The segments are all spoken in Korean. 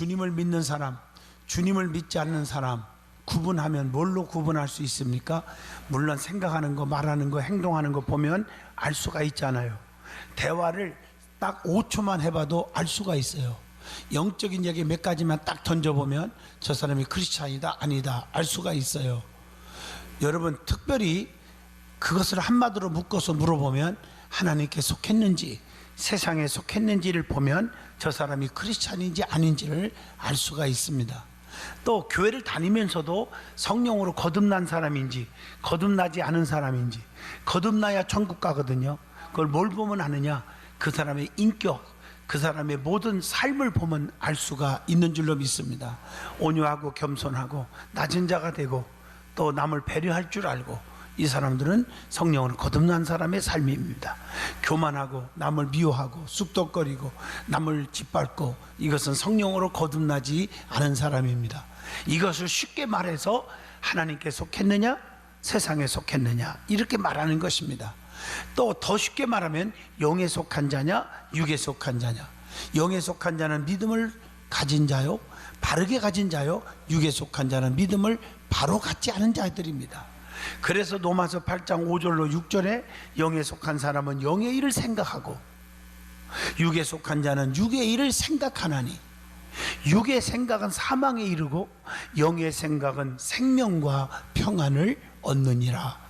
주님을 믿는 사람, 주님을 믿지 않는 사람 구분하면 뭘로 구분할 수 있습니까? 물론 생각하는 거, 말하는 거, 행동하는 거 보면 알 수가 있잖아요. 대화를 딱 5초만 해봐도 알 수가 있어요. 영적인 얘기 몇 가지만 딱 던져보면 저 사람이 크리스찬이다 아니다 알 수가 있어요. 여러분, 특별히 그것을 한마디로 묶어서 물어보면 하나님께 속했는지 세상에 속했는지를 보면 저 사람이 크리스찬인지 아닌지를 알 수가 있습니다. 또 교회를 다니면서도 성령으로 거듭난 사람인지 거듭나지 않은 사람인지, 거듭나야 천국 가거든요. 그걸 뭘 보면 아느냐? 그 사람의 인격, 그 사람의 모든 삶을 보면 알 수가 있는 줄로 믿습니다. 온유하고 겸손하고 낮은 자가 되고 또 남을 배려할 줄 알고, 이 사람들은 성령으로 거듭난 사람의 삶입니다. 교만하고 남을 미워하고 쑥덕거리고 남을 짓밟고, 이것은 성령으로 거듭나지 않은 사람입니다. 이것을 쉽게 말해서 하나님께 속했느냐 세상에 속했느냐 이렇게 말하는 것입니다. 또 더 쉽게 말하면 영에 속한 자냐 육에 속한 자냐. 영에 속한 자는 믿음을 가진 자요, 바르게 가진 자요, 육에 속한 자는 믿음을 바로 갖지 않은 자들입니다. 그래서 로마서 8장 5절로 6절에 영에 속한 사람은 영의 일을 생각하고 육에 속한 자는 육의 일을 생각하나니 육의 생각은 사망에 이르고 영의 생각은 생명과 평안을 얻느니라.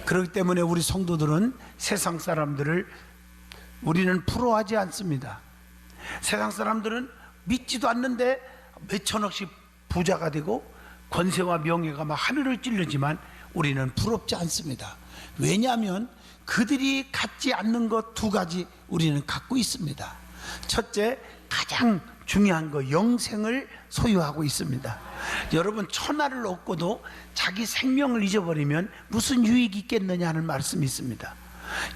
그렇기 때문에 우리 성도들은 세상 사람들을 우리는 부러워하지 않습니다. 세상 사람들은 믿지도 않는데 몇천억씩 부자가 되고 권세와 명예가 막 하늘을 찌르지만 우리는 부럽지 않습니다. 왜냐하면 그들이 갖지 않는 것 두 가지 우리는 갖고 있습니다. 첫째, 가장 중요한 거 영생을 소유하고 있습니다. 여러분, 천하를 얻고도 자기 생명을 잊어버리면 무슨 유익이 있겠느냐 하는 말씀이 있습니다.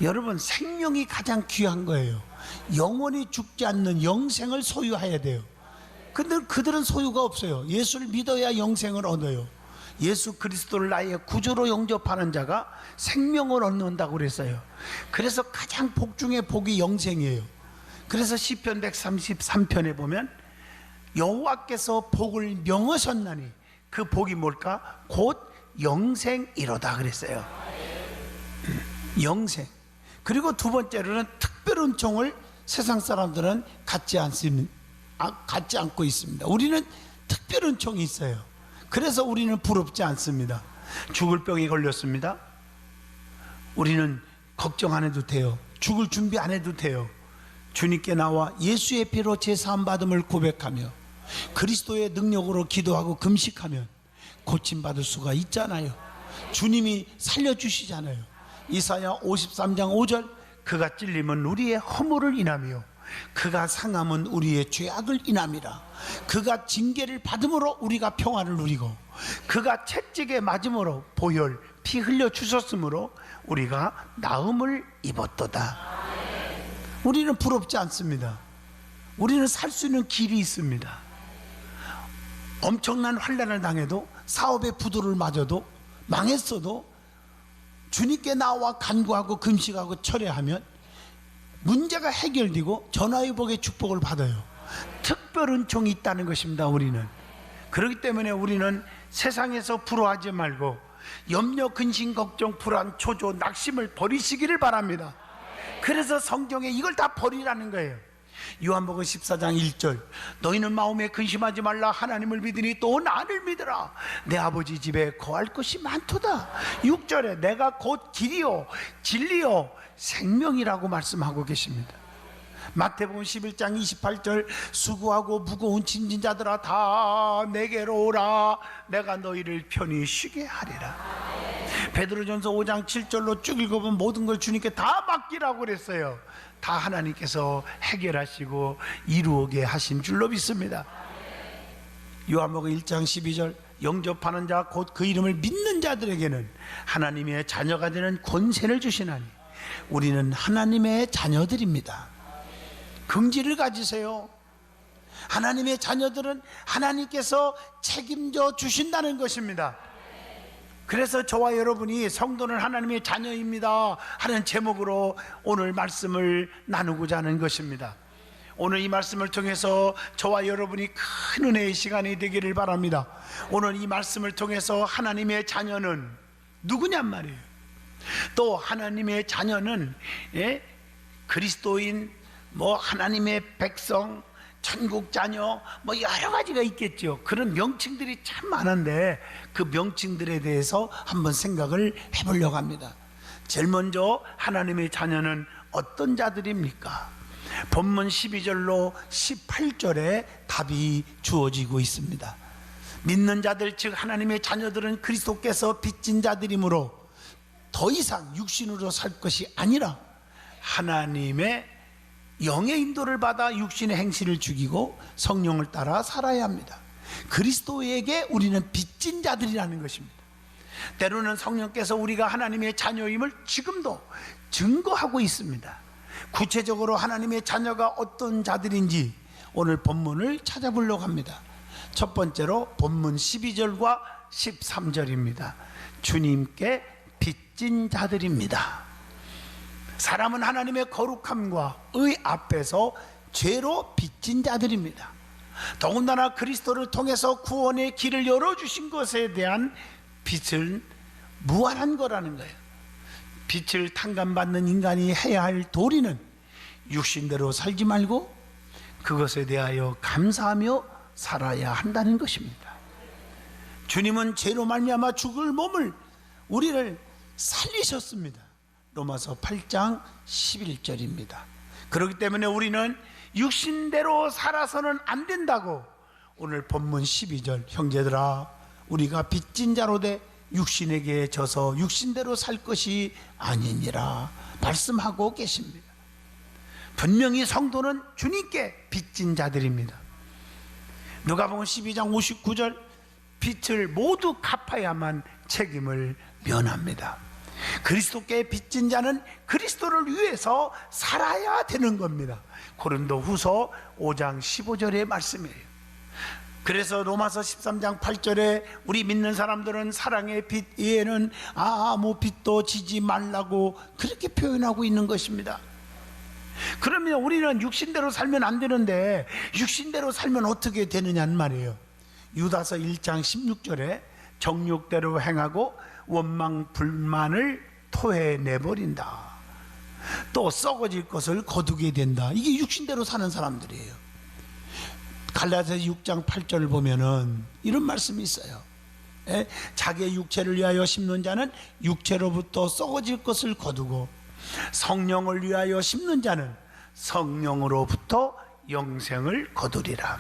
여러분, 생명이 가장 귀한 거예요. 영원히 죽지 않는 영생을 소유해야 돼요. 근데 그들은 소유가 없어요. 예수를 믿어야 영생을 얻어요. 예수 그리스도를 나의 구주로 영접하는 자가 생명을 얻는다고 그랬어요. 그래서 가장 복 중에 복이 영생이에요. 그래서 시편 133편에 보면 여호와께서 복을 명하셨나니 그 복이 뭘까? 곧 영생이로다 그랬어요. 영생. 그리고 두 번째로는 특별 은총을 세상 사람들은 갖지 않고 있습니다. 우리는 특별 은총이 있어요. 그래서 우리는 부럽지 않습니다. 죽을 병에 걸렸습니다. 우리는 걱정 안 해도 돼요. 죽을 준비 안 해도 돼요. 주님께 나와 예수의 피로 제사함 받음을 고백하며 그리스도의 능력으로 기도하고 금식하면 고침받을 수가 있잖아요. 주님이 살려주시잖아요. 이사야 53장 5절, 그가 찔림은 우리의 허물을 인하며 그가 상함은 우리의 죄악을 인함이라. 그가 징계를 받음으로 우리가 평안을 누리고 그가 채찍에 맞음으로 보혈 피 흘려 주셨으므로 우리가 나음을 입었도다. 우리는 부럽지 않습니다. 우리는 살 수 있는 길이 있습니다. 엄청난 환난을 당해도 사업의 부도를 맞아도 망했어도 주님께 나와 간구하고 금식하고 철회하면 문제가 해결되고 전화위복의 축복을 받아요. 특별 은총이 있다는 것입니다. 우리는 그렇기 때문에 우리는 세상에서 부러워하지 말고 염려, 근심, 걱정, 불안, 초조, 낙심을 버리시기를 바랍니다. 그래서 성경에 이걸 다 버리라는 거예요. 요한복음 14장 1절, 너희는 마음에 근심하지 말라. 하나님을 믿으니 또 나를 믿으라. 내 아버지 집에 거할 것이 많도다. 6절에 내가 곧 길이요 진리요 생명이라고 말씀하고 계십니다. 마태복음 11장 28절, 수고하고 무거운 짐진 자들아 다 내게로 오라. 내가 너희를 편히 쉬게 하리라. 베드로전서 5장 7절로 쭉 읽어보면 모든 걸 주님께 다 맡기라고 그랬어요. 다 하나님께서 해결하시고 이루게 하신 줄로 믿습니다. 요한복음 1장 12절, 영접하는 자 곧 그 이름을 믿는 자들에게는 하나님의 자녀가 되는 권세를 주시나니 우리는 하나님의 자녀들입니다. 긍지를 가지세요. 하나님의 자녀들은 하나님께서 책임져 주신다는 것입니다. 그래서 저와 여러분이 성도는 하나님의 자녀입니다 하는 제목으로 오늘 말씀을 나누고자 하는 것입니다. 오늘 이 말씀을 통해서 저와 여러분이 큰 은혜의 시간이 되기를 바랍니다. 오늘 이 말씀을 통해서 하나님의 자녀는 누구냔 말이에요. 또 하나님의 자녀는 그리스도인, 하나님의 백성, 천국 자녀, 여러 가지가 있겠죠. 그런 명칭들이 참 많은데 그 명칭들에 대해서 한번 생각을 해보려고 합니다. 제일 먼저 하나님의 자녀는 어떤 자들입니까? 본문 12절로 18절에 답이 주어지고 있습니다. 믿는 자들, 즉 하나님의 자녀들은 그리스도께서 빚진 자들이므로 더 이상 육신으로 살 것이 아니라 하나님의 영의 인도를 받아 육신의 행실을 죽이고 성령을 따라 살아야 합니다. 그리스도에게 우리는 빚진 자들이라는 것입니다. 때로는 성령께서 우리가 하나님의 자녀임을 지금도 증거하고 있습니다. 구체적으로 하나님의 자녀가 어떤 자들인지 오늘 본문을 찾아보려고 합니다. 첫 번째로 본문 12절과 13절입니다. 주님께 빚진 자들입니다. 사람은 하나님의 거룩함과 의 앞에서 죄로 빚진 자들입니다. 더군다나 그리스도를 통해서 구원의 길을 열어주신 것에 대한 빚은 무한한 거라는 거예요. 빚을 탕감받는 인간이 해야 할 도리는 육신대로 살지 말고 그것에 대하여 감사하며 살아야 한다는 것입니다. 주님은 죄로 말미암아 죽을 몸을 우리를 살리셨습니다. 로마서 8장 11절입니다. 그렇기 때문에 우리는 육신대로 살아서는 안 된다고 오늘 본문 12절, 형제들아 우리가 빚진 자로 돼 육신에게 져서 육신대로 살 것이 아니니라 말씀하고 계십니다. 분명히 성도는 주님께 빚진 자들입니다. 누가복음 12장 59절, 빚을 모두 갚아야만 책임을 면합니다. 그리스도께 빚진 자는 그리스도를 위해서 살아야 되는 겁니다. 고린도후서 5장 15절의 말씀이에요. 그래서 로마서 13장 8절에 우리 믿는 사람들은 사랑의 빚 이에는 아무 빚도 지지 말라고 그렇게 표현하고 있는 것입니다. 그러면 우리는 육신대로 살면 안 되는데 육신대로 살면 어떻게 되느냐는 말이에요. 유다서 1장 16절에 정욕대로 행하고 원망 불만을 토해내버린다. 또 썩어질 것을 거두게 된다. 이게 육신대로 사는 사람들이에요. 갈라디아서 6장 8절을 보면은 이런 말씀이 있어요. 자기의 육체를 위하여 심는 자는 육체로부터 썩어질 것을 거두고 성령을 위하여 심는 자는 성령으로부터 영생을 거두리라.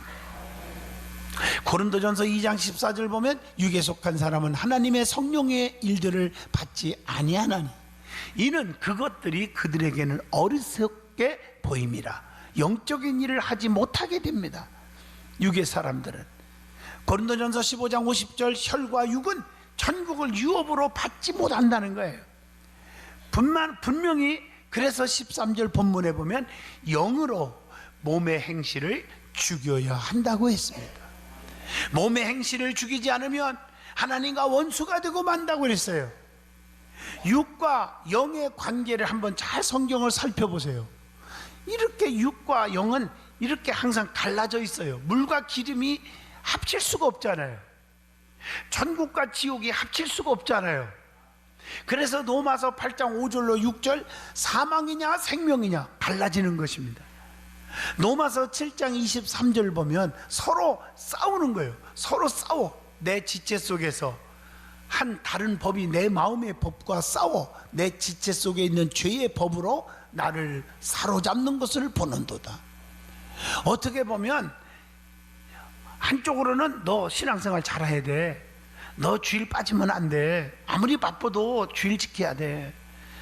고린도전서 2장 14절 보면 육에 속한 사람은 하나님의 성령의 일들을 받지 아니하나니 이는 그것들이 그들에게는 어리석게 보임이라. 영적인 일을 하지 못하게 됩니다. 육의 사람들은. 고린도전서 15장 50절, 혈과 육은 천국을 유업으로 받지 못한다는 거예요. 분명히 그래서 13절 본문에 보면 영으로 몸의 행실을 죽여야 한다고 했습니다. 몸의 행실을 죽이지 않으면 하나님과 원수가 되고 만다고 그랬어요. 육과 영의 관계를 한번 잘 성경을 살펴보세요. 이렇게 육과 영은 이렇게 항상 갈라져 있어요. 물과 기름이 합칠 수가 없잖아요. 천국과 지옥이 합칠 수가 없잖아요. 그래서 로마서 8장 5절로 6절, 사망이냐 생명이냐 갈라지는 것입니다. 로마서 7장 23절 보면 서로 싸우는 거예요. 서로 싸워. 내 지체 속에서 한 다른 법이 내 마음의 법과 싸워 내 지체 속에 있는 죄의 법으로 나를 사로잡는 것을 보는도다. 어떻게 보면 한쪽으로는 너 신앙생활 잘해야 돼. 너 주일 빠지면 안 돼. 아무리 바빠도 주일 지켜야 돼.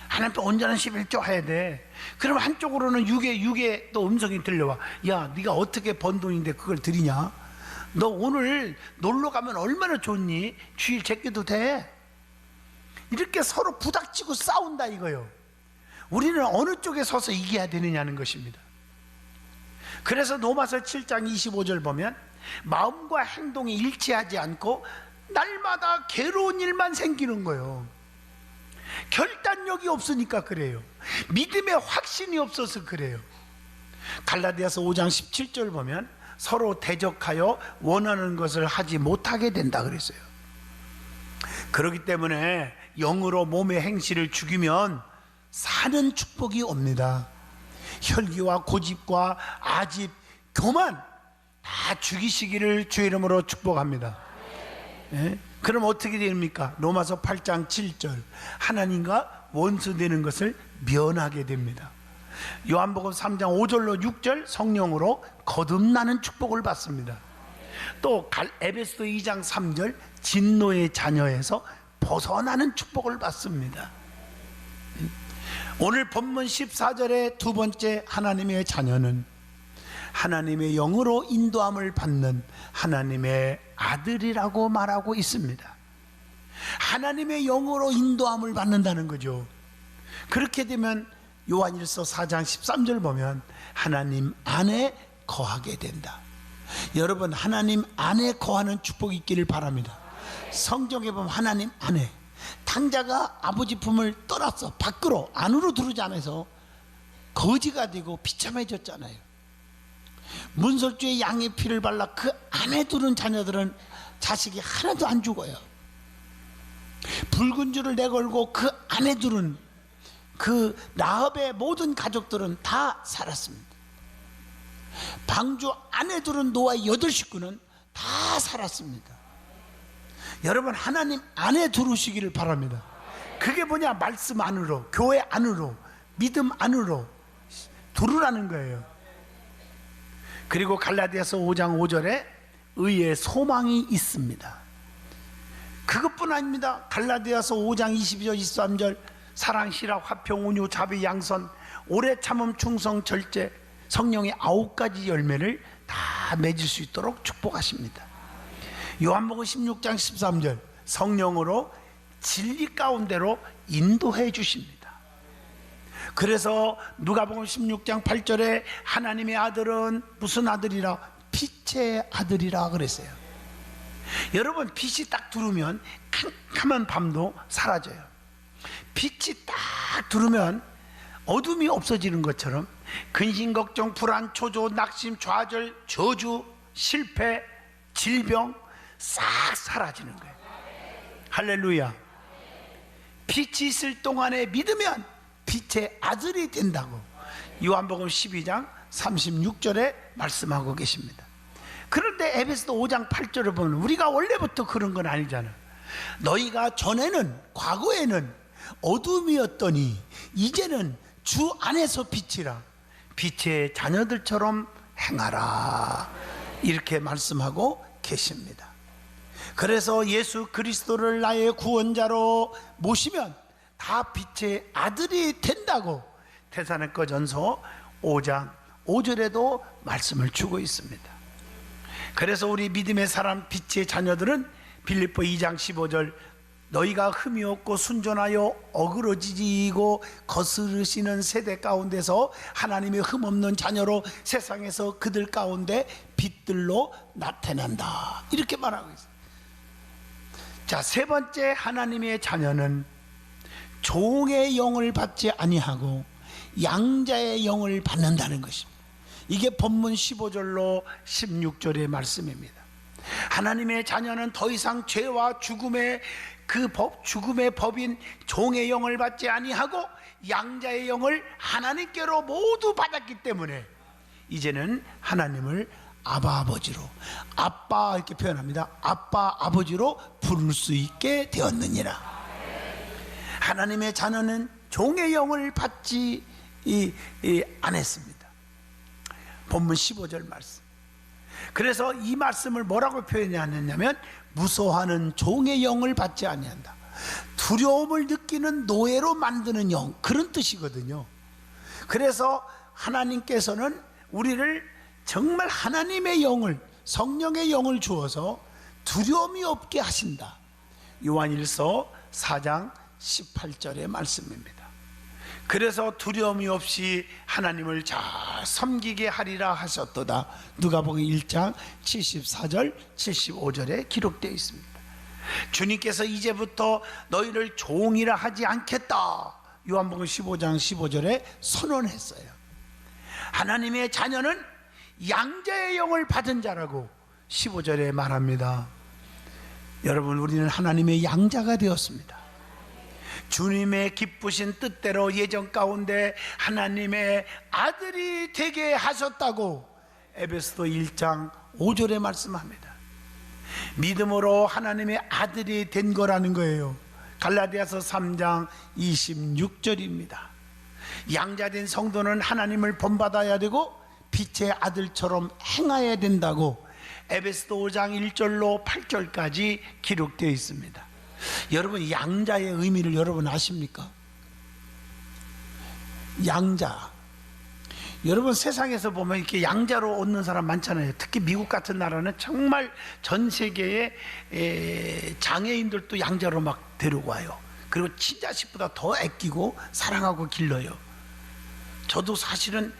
하나님께 온전한 11조 해야 돼. 그럼 한쪽으로는 육에 또 음성이 들려와. 야, 네가 어떻게 번 돈인데 그걸 드리냐? 너 오늘 놀러 가면 얼마나 좋니? 주일 제껴도 돼. 이렇게 서로 부닥치고 싸운다 이거요. 우리는 어느 쪽에 서서 이겨야 되느냐는 것입니다. 그래서 로마서 7장 25절 보면 마음과 행동이 일치하지 않고 날마다 괴로운 일만 생기는 거예요. 결단력이 없으니까 그래요. 믿음의 확신이 없어서 그래요. 갈라디아서 5장 17절 보면 서로 대적하여 원하는 것을 하지 못하게 된다 그랬어요. 그렇기 때문에 영으로 몸의 행실을 죽이면 사는 축복이 옵니다. 혈기와 고집과 아집, 교만 다 죽이시기를 주의 이름으로 축복합니다. 예? 그럼 어떻게 됩니까? 로마서 8장 7절 하나님과 원수되는 것을 면하게 됩니다. 요한복음 3장 5절로 6절 성령으로 거듭나는 축복을 받습니다. 또 에베소서 2장 3절 진노의 자녀에서 벗어나는 축복을 받습니다. 오늘 본문 14절의 두 번째 하나님의 자녀는 하나님의 영으로 인도함을 받는 하나님의 아들이라고 말하고 있습니다. 하나님의 영으로 인도함을 받는다는 거죠. 그렇게 되면 요한일서 4장 13절 보면 하나님 안에 거하게 된다. 여러분, 하나님 안에 거하는 축복이 있기를 바랍니다. 성경에 보면 하나님 안에, 탕자가 아버지 품을 떠났어 밖으로, 안으로 들어오지 않아서 거지가 되고 비참해졌잖아요. 문설주에 양의 피를 발라 그 안에 두른 자녀들은 자식이 하나도 안 죽어요. 붉은 줄을 내걸고 그 안에 두른 그 라합의 모든 가족들은 다 살았습니다. 방주 안에 두른 노아의 8식구는 다 살았습니다. 여러분, 하나님 안에 들어오시기를 바랍니다. 그게 뭐냐? 말씀 안으로, 교회 안으로, 믿음 안으로 들어오라는 거예요. 그리고 갈라디아서 5장 5절에 의의 소망이 있습니다. 그것뿐 아닙니다. 갈라디아서 5장 22절 23절 사랑, 희락, 화평, 온유, 자비, 양선, 오래 참음, 충성, 절제, 성령의 9가지 열매를 다 맺을 수 있도록 축복하십니다. 요한복음 16장 13절 성령으로 진리 가운데로 인도해 주십니다. 그래서 누가복음 16장 8절에 하나님의 아들은 무슨 아들이라? 빛의 아들이라 그랬어요. 여러분, 빛이 딱 들어오면 캄캄한 밤도 사라져요. 빛이 딱 들어오면 어둠이 없어지는 것처럼 근심, 걱정, 불안, 초조, 낙심, 좌절, 저주, 실패, 질병 싹 사라지는 거예요. 할렐루야. 빛이 있을 동안에 믿으면 빛의 아들이 된다고 요한복음 12장 36절에 말씀하고 계십니다. 그런데 에베소서 5장 8절을 보면 우리가 원래부터 그런 건 아니잖아. 너희가 전에는, 과거에는 어둠이었더니 이제는 주 안에서 빛이라, 빛의 자녀들처럼 행하라, 이렇게 말씀하고 계십니다. 그래서 예수 그리스도를 나의 구원자로 모시면 다 빛의 아들이 된다고 데살로니가전서 5장 5절에도 말씀을 주고 있습니다. 그래서 우리 믿음의 사람, 빛의 자녀들은 빌립보 2장 15절 너희가 흠이 없고 순전하여 어그러지고 거스르시는 세대 가운데서 하나님의 흠 없는 자녀로 세상에서 그들 가운데 빛들로 나타난다, 이렇게 말하고 있어요. 자, 세 번째 하나님의 자녀는 종의 영을 받지 아니하고 양자의 영을 받는다는 것입니다. 이게 본문 15절로 16절의 말씀입니다. 하나님의 자녀는 더 이상 죄와 죽음의 죽음의 법인 종의 영을 받지 아니하고 양자의 영을 하나님께로 모두 받았기 때문에 이제는 하나님을 아바 아버지로, 아빠 이렇게 표현합니다. 아빠 아버지로 부를 수 있게 되었느니라. 하나님의 자녀는 종의 영을 받지 안 했습니다. 본문 15절 말씀. 그래서 이 말씀을 뭐라고 표현하냐면 무서워하는 종의 영을 받지 아니한다. 두려움을 느끼는 노예로 만드는 영, 그런 뜻이거든요. 그래서 하나님께서는 우리를 정말 하나님의 영을, 성령의 영을 주어서 두려움이 없게 하신다. 요한일서 4장 18절의 말씀입니다. 그래서 두려움이 없이 하나님을 잘 섬기게 하리라 하셨도다. 누가복음 1장 74절 75절에 기록되어 있습니다. 주님께서 이제부터 너희를 종이라 하지 않겠다, 요한복음 15장 15절에 선언했어요. 하나님의 자녀는 양자의 영을 받은 자라고 15절에 말합니다. 여러분, 우리는 하나님의 양자가 되었습니다. 주님의 기쁘신 뜻대로 예정 가운데 하나님의 아들이 되게 하셨다고 에베소서 1장 5절에 말씀합니다. 믿음으로 하나님의 아들이 된 거라는 거예요. 갈라디아서 3장 26절입니다. 양자된 성도는 하나님을 본받아야 되고 빛의 아들처럼 행해야 된다고 에베소서 5장 1절로 8절까지 기록되어 있습니다. 여러분, 양자의 의미를 여러분 아십니까? 양자. 여러분, 세상에서 보면 이렇게 양자로 얻는 사람 많잖아요. 특히 미국 같은 나라는 정말 전 세계의 장애인들도 양자로 막 데리고 와요. 그리고 친자식보다 더 아끼고 사랑하고 길러요. 저도 사실은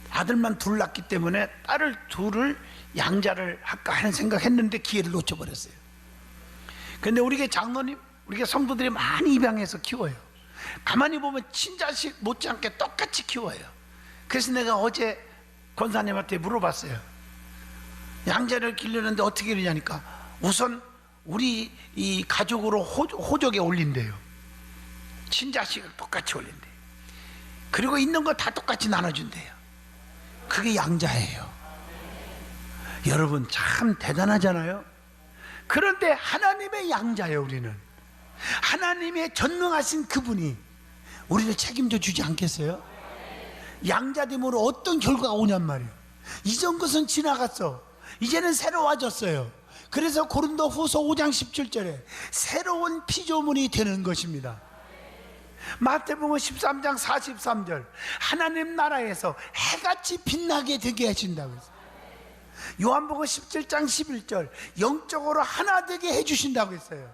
아들만 둘 낳기 때문에 딸을 둘을 양자를 할까 하는 생각했는데 기회를 놓쳐버렸어요. 근데 우리 교회 장로님, 우리 교회 성도들이 많이 입양해서 키워요. 가만히 보면 친자식 못지않게 똑같이 키워요. 그래서 내가 어제 권사님한테 물어봤어요. 양자를 기르는데 어떻게 기르냐니까 우선 우리 이 가족으로 호적에 올린대요. 친자식을 똑같이 올린대요. 그리고 있는 거 다 똑같이 나눠준대요. 그게 양자예요. 여러분, 참 대단하잖아요. 그런데 하나님의 양자예요. 우리는 하나님의 전능하신 그분이 우리를 책임져 주지 않겠어요? 양자됨으로 어떤 결과가 오냔 말이에요. 이전 것은 지나갔어. 이제는 새로워졌어요. 그래서 고린도후서 5장 17절에 새로운 피조물이 되는 것입니다. 마태복음 13장 43절 하나님 나라에서 해같이 빛나게 되게 하신다고 했어요. 요한복음 17장 11절 영적으로 하나 되게 해주신다고 했어요.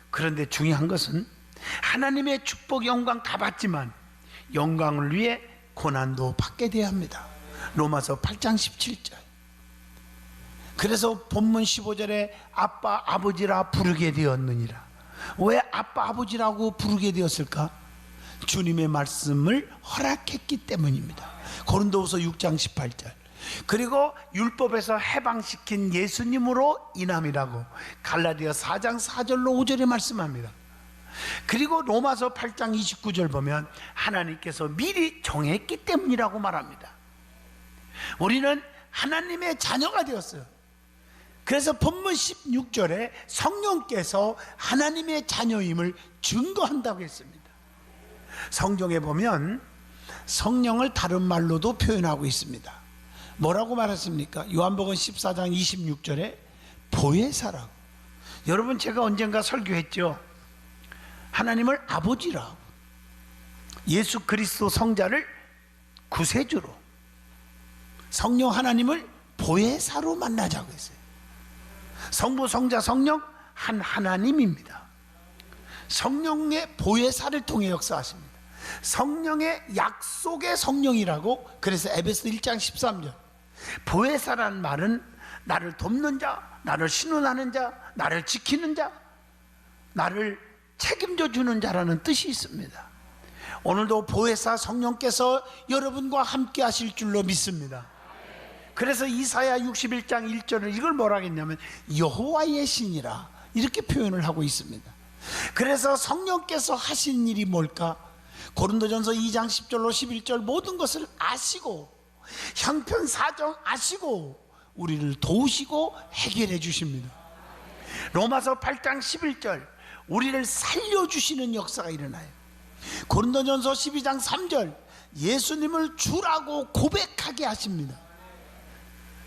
그런데 중요한 것은 하나님의 축복 영광 다 받지만 영광을 위해 고난도 받게 돼야 합니다. 로마서 8장 17절. 그래서 본문 15절에 아빠 아버지라 부르게 되었느니라. 왜 아빠 아버지라고 부르게 되었을까? 주님의 말씀을 허락했기 때문입니다. 고린도후서 6장 18절. 그리고 율법에서 해방시킨 예수님으로 인함이라고 갈라디아 4장 4절로 5절에 말씀합니다. 그리고 로마서 8장 29절 보면 하나님께서 미리 정했기 때문이라고 말합니다. 우리는 하나님의 자녀가 되었어요. 그래서 본문 16절에 성령께서 하나님의 자녀임을 증거한다고 했습니다. 성경에 보면 성령을 다른 말로도 표현하고 있습니다. 뭐라고 말했습니까? 요한복음 14장 26절에 보혜사라고. 여러분, 제가 언젠가 설교했죠. 하나님을 아버지라고, 예수 그리스도 성자를 구세주로, 성령 하나님을 보혜사로 만나자고 했어요. 성부, 성자, 성령 한 하나님입니다. 성령의 보혜사를 통해 역사하십니다. 성령의 약속의 성령이라고. 그래서 에베소 1장 13절 보혜사라는 말은 나를 돕는 자, 나를 신원하는 자, 나를 지키는 자, 나를 책임져 주는 자라는 뜻이 있습니다. 오늘도 보혜사 성령께서 여러분과 함께 하실 줄로 믿습니다. 그래서 이사야 61장 1절을 이걸 뭐라 했냐면 여호와의 신이라 이렇게 표현을 하고 있습니다. 그래서 성령께서 하신 일이 뭘까? 고린도전서 2장 10절로 11절 모든 것을 아시고 형편사정 아시고 우리를 도우시고 해결해 주십니다. 로마서 8장 11절 우리를 살려주시는 역사가 일어나요. 고린도전서 12장 3절 예수님을 주라고 고백하게 하십니다.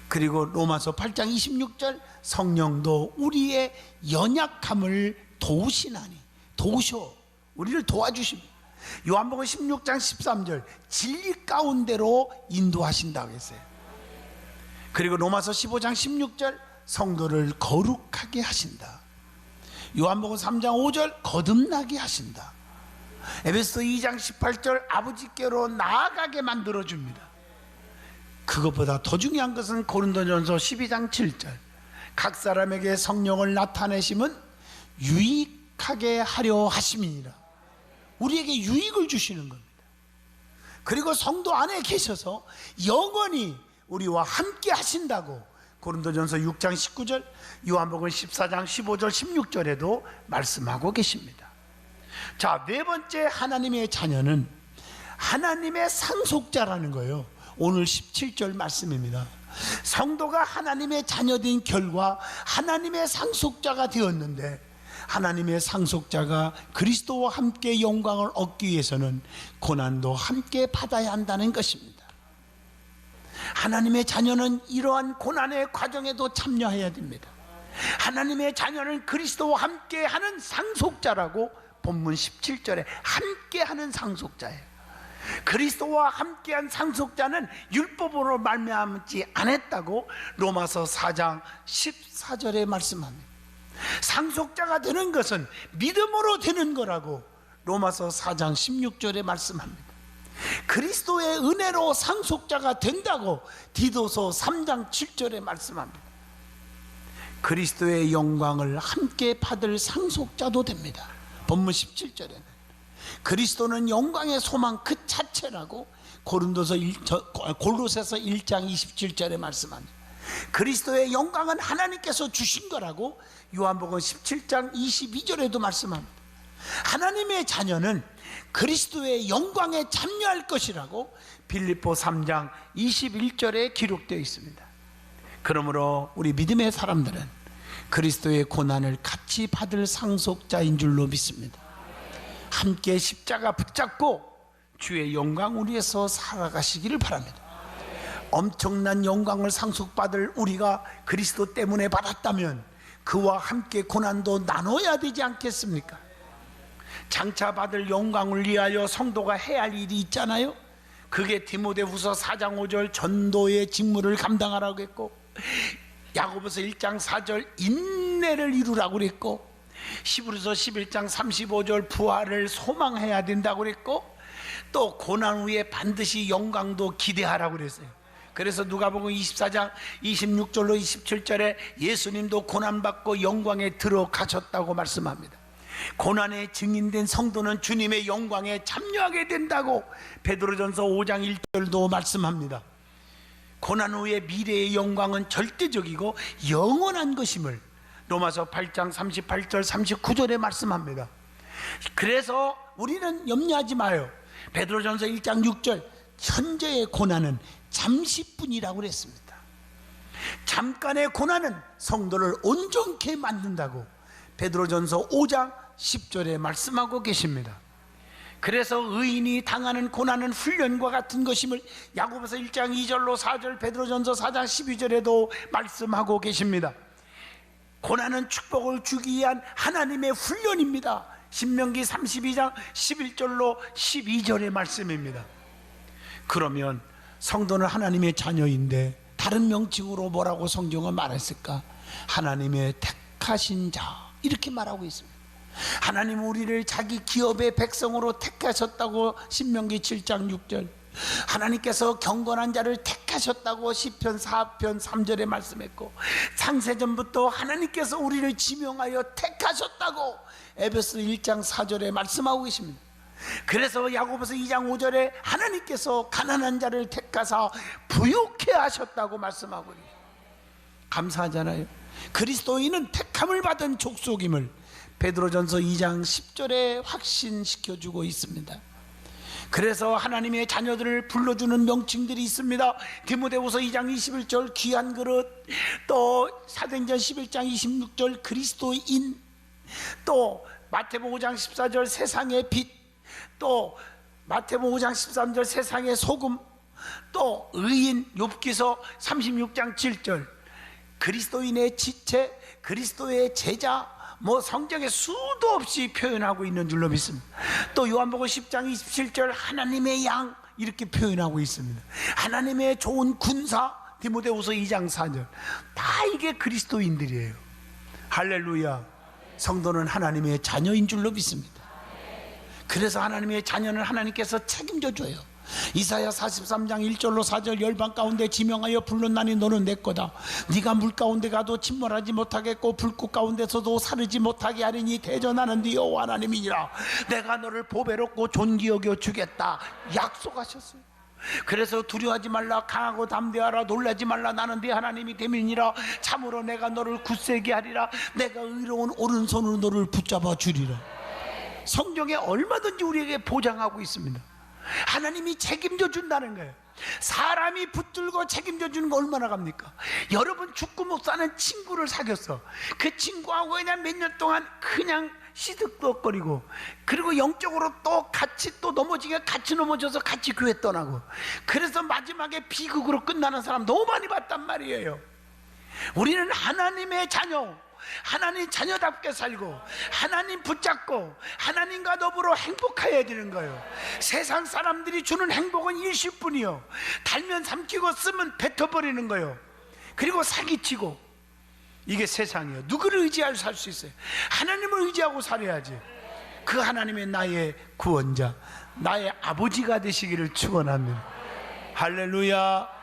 그리고 로마서 8장 26절 성령도 우리의 연약함을 도우시나니, 도우셔 우리를 도와주십니다. 요한복음 16장 13절 진리 가운데로 인도하신다고 했어요. 그리고 로마서 15장 16절 성도를 거룩하게 하신다. 요한복음 3장 5절 거듭나게 하신다. 에베소 2장 18절 아버지께로 나아가게 만들어줍니다. 그것보다 더 중요한 것은 고린도전서 12장 7절 각 사람에게 성령을 나타내심은 유익하게 하려 하심이니라. 우리에게 유익을 주시는 겁니다. 그리고 성도 안에 계셔서 영원히 우리와 함께 하신다고 고린도전서 6장 19절, 요한복음 14장 15절 16절에도 말씀하고 계십니다. 자, 네 번째 하나님의 자녀는 하나님의 상속자라는 거예요. 오늘 17절 말씀입니다. 성도가 하나님의 자녀된 결과 하나님의 상속자가 되었는데, 하나님의 상속자가 그리스도와 함께 영광을 얻기 위해서는 고난도 함께 받아야 한다는 것입니다. 하나님의 자녀는 이러한 고난의 과정에도 참여해야 됩니다. 하나님의 자녀는 그리스도와 함께 하는 상속자라고 본문 17절에 함께 하는 상속자예요. 그리스도와 함께한 상속자는 율법으로 말미암지 않았다고 로마서 4장 14절에 말씀합니다. 상속자가 되는 것은 믿음으로 되는 거라고 로마서 4장 16절에 말씀합니다. 그리스도의 은혜로 상속자가 된다고 디도서 3장 7절에 말씀합니다. 그리스도의 영광을 함께 받을 상속자도 됩니다. 본문 17절에는 그리스도는 영광의 소망 그 자체라고 골로새서 1장 27절에 말씀합니다. 그리스도의 영광은 하나님께서 주신 거라고 요한복음 17장 22절에도 말씀합니다. 하나님의 자녀는 그리스도의 영광에 참여할 것이라고 빌립보 3장 21절에 기록되어 있습니다. 그러므로 우리 믿음의 사람들은 그리스도의 고난을 같이 받을 상속자인 줄로 믿습니다. 함께 십자가 붙잡고 주의 영광을 위해서 살아가시기를 바랍니다. 엄청난 영광을 상속받을 우리가 그리스도 때문에 받았다면 그와 함께 고난도 나눠야 되지 않겠습니까? 장차 받을 영광을 위하여 성도가 해야 할 일이 있잖아요. 그게 디모데후서 4장 5절 전도의 직무를 감당하라고 했고, 야고보서 1장 4절 인내를 이루라고 그랬고, 히브리서 11장 35절 부활을 소망해야 된다고 그랬고, 또 고난 후에 반드시 영광도 기대하라고 그랬어요. 그래서 누가복음 24장 26절로 27절에 예수님도 고난받고 영광에 들어가셨다고 말씀합니다. 고난에 증인된 성도는 주님의 영광에 참여하게 된다고 베드로전서 5장 1절도 말씀합니다. 고난 후에 미래의 영광은 절대적이고 영원한 것임을 로마서 8장 38절 39절에 말씀합니다. 그래서 우리는 염려하지 마요. 베드로전서 1장 6절 현재의 고난은 잠시뿐이라고 그랬습니다. 잠깐의 고난은 성도를 온전케 만든다고 베드로전서 5장 10절에 말씀하고 계십니다. 그래서 의인이 당하는 고난은 훈련과 같은 것임을 야고보서 1장 2절로 4절, 베드로전서 4장 12절에도 말씀하고 계십니다. 고난은 축복을 주기 위한 하나님의 훈련입니다. 신명기 32장 11절로 12절의 말씀입니다. 그러면 성도는 하나님의 자녀인데 다른 명칭으로 뭐라고 성경은 말했을까? 하나님의 택하신 자, 이렇게 말하고 있습니다. 하나님은 우리를 자기 기업의 백성으로 택하셨다고 신명기 7장 6절, 하나님께서 경건한 자를 택하셨다고 시편 4편 3절에 말씀했고, 창세전부터 하나님께서 우리를 지명하여 택하셨다고 에베소 1장 4절에 말씀하고 계십니다. 그래서 야고보서 2장 5절에 하나님께서 가난한 자를 택하사 부욕해 하셨다고 말씀하고 있습니다. 감사하잖아요. 그리스도인은 택함을 받은 족속임을 베드로전서 2장 10절에 확신시켜주고 있습니다. 그래서 하나님의 자녀들을 불러주는 명칭들이 있습니다. 디모데후서 2장 21절 귀한 그릇, 또 사도행전 11장 26절 그리스도인, 또 마태복음 5장 14절 세상의 빛, 또 마태복음 5장 13절 세상의 소금, 또 의인 욥기서 36장 7절 그리스도인의 지체, 그리스도의 제자, 성경에 수도 없이 표현하고 있는 줄로 믿습니다. 또 요한복음 10장 27절 하나님의 양, 이렇게 표현하고 있습니다. 하나님의 좋은 군사, 디모데후서 2장 4절, 다 이게 그리스도인들이에요. 할렐루야. 성도는 하나님의 자녀인 줄로 믿습니다. 그래서 하나님의 자녀는 하나님께서 책임져 줘요. 이사야 43장 1절로 4절 열방 가운데 지명하여 불렀나니 너는 내 거다. 네가 물 가운데 가도 침몰하지 못하겠고 불꽃 가운데서도 사르지 못하게 하리니 대전하는 네 여호와 하나님이니라. 내가 너를 보배롭고 존귀 여겨 주겠다 약속하셨어요. 그래서 두려워하지 말라, 강하고 담대하라, 놀라지 말라, 나는 네 하나님이 됨이니라. 참으로 내가 너를 굳세게 하리라. 내가 의로운 오른손으로 너를 붙잡아 주리라. 성경에 얼마든지 우리에게 보장하고 있습니다. 하나님이 책임져 준다는 거예요. 사람이 붙들고 책임져 주는 거 얼마나 갑니까? 여러분 죽고 못 사는 친구를 사귀었어. 그 친구하고 그냥 몇 년 동안 그냥 시득덕거리고, 그리고 영적으로 또 같이 또 넘어지게 같이 넘어져서 같이 교회 떠나고, 그래서 마지막에 비극으로 끝나는 사람 너무 많이 봤단 말이에요. 우리는 하나님의 자녀, 하나님 자녀답게 살고 하나님 붙잡고 하나님과 더불어 행복해야 되는 거예요. 세상 사람들이 주는 행복은 일시뿐이요. 달면 삼키고 쓰면 뱉어버리는 거예요. 그리고 사기치고, 이게 세상이에요. 누구를 의지하고 살 수 있어요? 하나님을 의지하고 살아야지. 그 하나님의 나의 구원자, 나의 아버지가 되시기를 축원합니다. 할렐루야.